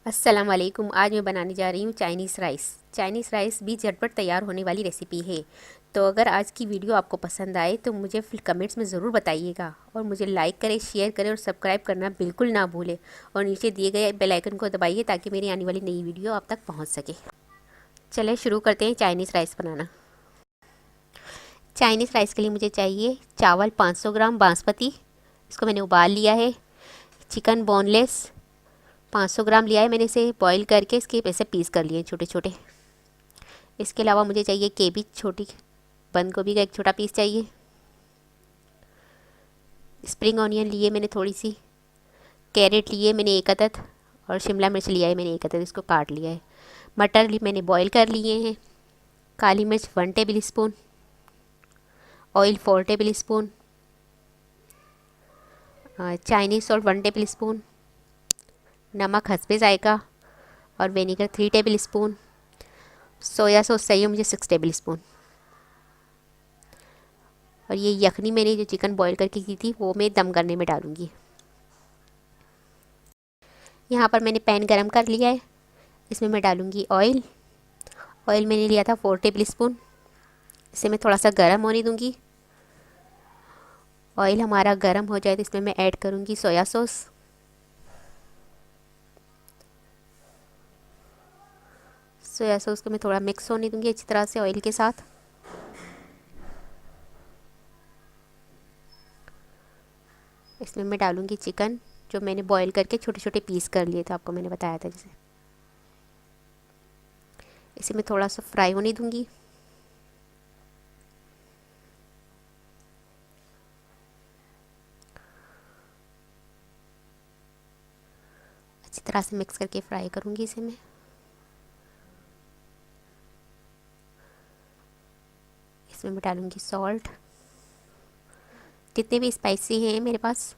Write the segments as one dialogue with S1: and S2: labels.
S1: अस्सलाम वालेकुम। आज मैं बनाने जा रही हूँ चाइनीज़ राइस। चाइनीज़ राइस भी झटपट तैयार होने वाली रेसिपी है। तो अगर आज की वीडियो आपको पसंद आए तो मुझे फिर कमेंट्स में ज़रूर बताइएगा और मुझे लाइक करें, शेयर करें और सब्सक्राइब करना बिल्कुल ना भूलें। और नीचे दिए गए बेल आइकन को दबाइए ताकि मेरी आने वाली नई वीडियो आप तक पहुँच सके। चलिए शुरू करते हैं चाइनीज़ राइस बनाना। चाइनीज़ राइस के लिए मुझे चाहिए चावल 500 ग्राम बासमती, इसको मैंने उबाल लिया है। चिकन बोनलेस 500 ग्राम लिया है मैंने, इसे बॉईल करके इसके ऐसे पीस कर लिए छोटे छोटे। इसके अलावा मुझे चाहिए केबीज छोटी, बंद गोभी का एक छोटा पीस चाहिए। स्प्रिंग ऑनियन लिए मैंने थोड़ी सी, कैरेट लिए मैंने एक अदद और शिमला मिर्च लिया है मैंने एक अदद, इसको काट लिया है। मटर मैंने बॉईल कर लिए हैं। काली मिर्च 1 table spoon, oil 4 table spoon, Chinese salt 1 table spoon, नमक हस्बे जायका और vinegar 3 table spoon. Soya sauce चाहिए मुझे 6 टेबल स्पून। और ये यखनी मैंने जो चिकन बॉईल करके की थी वो मैं दम करने में डालूँगी। यहाँ पर मैंने पैन गरम कर लिया है, इसमें मैं डालूँगी ऑयल। ऑयल मैंने लिया था 4 टेबल स्पून, इसे मैं थोड़ा सा गरम होने दूँगी। ऑयल हमारा गरम हो जाए तो इसमें मैं ऐड करूँगी सोया सॉस। सोया सॉस को मैं थोड़ा मिक्स होने दूँगी अच्छी तरह से ऑयल के साथ। इसमें मैं डालूँगी चिकन जो मैंने बॉईल करके छोटे छोटे पीस कर लिए थे, आपको मैंने बताया था जैसे। इसे मैं थोड़ा सा फ्राई होने दूँगी। अच्छी तरह से मिक्स करके फ्राई करूँगी इसे मैं। इसमें मैं डालूँगी सॉल्ट, जितने भी स्पाइसी हैं मेरे पास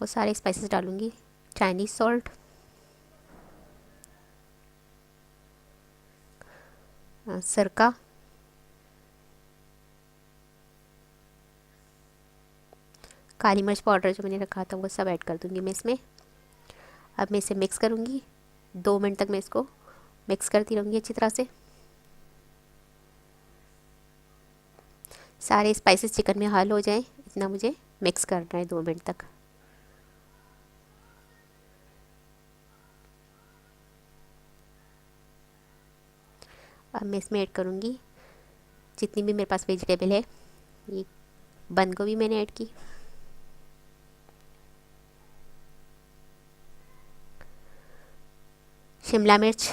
S1: वो सारे स्पाइसेस डालूँगी। चाइनीज़ सॉल्ट, सिरका, काली मिर्च पाउडर जो मैंने रखा था वो सब ऐड कर दूँगी मैं इसमें। अब मैं इसे मिक्स करूँगी। 2 मिनट तक मैं इसको मिक्स करती रहूँगी अच्छी तरह से। सारे स्पाइसेस चिकन में हल हो जाएं इतना मुझे मिक्स करना है 2 मिनट तक। अब मैं इसमें ऐड करूँगी जितनी भी मेरे पास वेजिटेबल है। ये बंद गोभी मैंने ऐड की, शिमला मिर्च,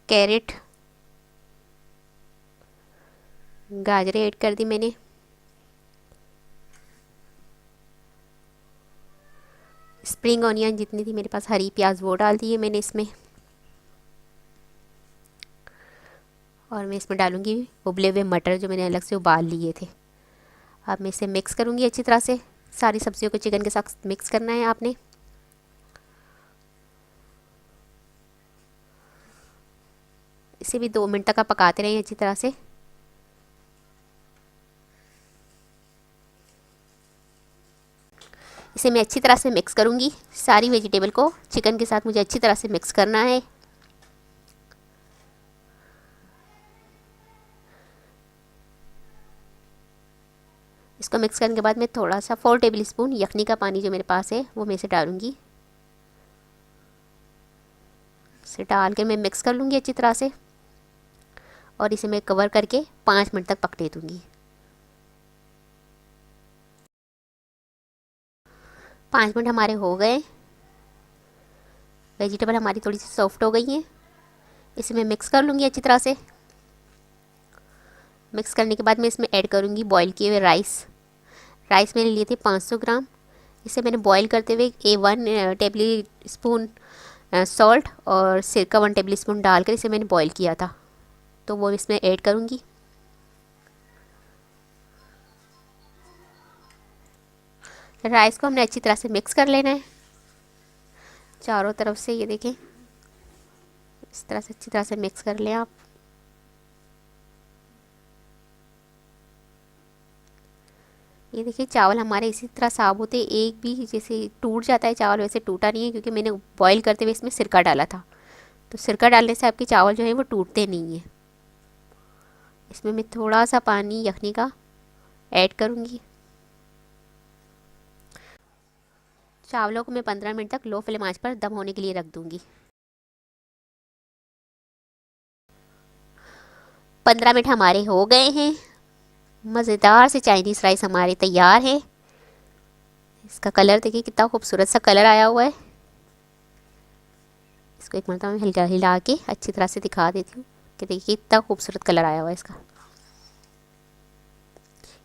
S1: कैरेट, गाजरें ऐड कर दी मैंने। स्प्रिंग ऑनियन जितनी थी मेरे पास, हरी प्याज वो डाल दी है मैंने इसमें। और मैं इसमें डालूँगी उबले हुए मटर जो मैंने अलग से उबाल लिए थे। अब मैं इसे मिक्स करूँगी अच्छी तरह से। सारी सब्जियों को चिकन के साथ मिक्स करना है आपने। इसे भी 2 मिनट तक आप पकाते रहें अच्छी तरह से। इसे मैं अच्छी तरह से मिक्स करूँगी। सारी वेजिटेबल को चिकन के साथ मुझे अच्छी तरह से मिक्स करना है। इसको मिक्स करने के बाद मैं थोड़ा सा 4 टेबल स्पून यखनी का पानी जो मेरे पास है वो मैं इसे डालूँगी। इसे डाल के मैं मिक्स कर लूँगी अच्छी तरह से और इसे मैं कवर करके 5 मिनट तक पकने दूँगी। 5 मिनट हमारे हो गए। वेजिटेबल हमारी थोड़ी सी सॉफ्ट हो गई हैं। इसे मैं मिक्स कर लूँगी अच्छी तरह से। मिक्स करने के बाद मैं इसमें ऐड करूँगी बॉईल किए हुए राइस। राइस मैंने लिए थे 500 ग्राम। इसे मैंने बॉईल करते हुए 1 टेबल स्पून सॉल्ट और सिरका 1 टेबल स्पून डालकर इसे मैंने बॉईल किया था, तो वो इसमें ऐड करूँगी। राइस को हमने अच्छी तरह से मिक्स कर लेना है चारों तरफ से। ये देखें इस तरह से अच्छी तरह से मिक्स कर लें आप। ये देखिए चावल हमारे इसी तरह साबुत है, एक भी जैसे टूट जाता है चावल वैसे टूटा नहीं है, क्योंकि मैंने बॉईल करते हुए इसमें सिरका डाला था। तो सिरका डालने से आपके चावल जो है वो टूटते नहीं हैं। इसमें मैं थोड़ा सा पानी यखनी का ऐड करूँगी। चावलों को मैं 15 मिनट तक लो फ्लेम आंच पर दम होने के लिए रख दूँगी। 15 मिनट हमारे हो गए हैं। मज़ेदार से चाइनीज़ राइस हमारे तैयार है। इसका कलर देखिए कितना खूबसूरत सा कलर आया हुआ है। इसको एक मरतबा मैं हिला हिला के अच्छी तरह से दिखा देती हूँ कि देखिए कितना खूबसूरत कलर आया हुआ है इसका।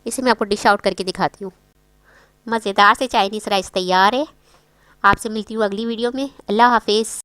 S1: इसे मैं आपको डिश आउट करके दिखाती हूँ। मज़ेदार से चाइनीज़ राइस तैयार है। आपसे मिलती हूँ अगली वीडियो में। अल्लाह हाफिज़।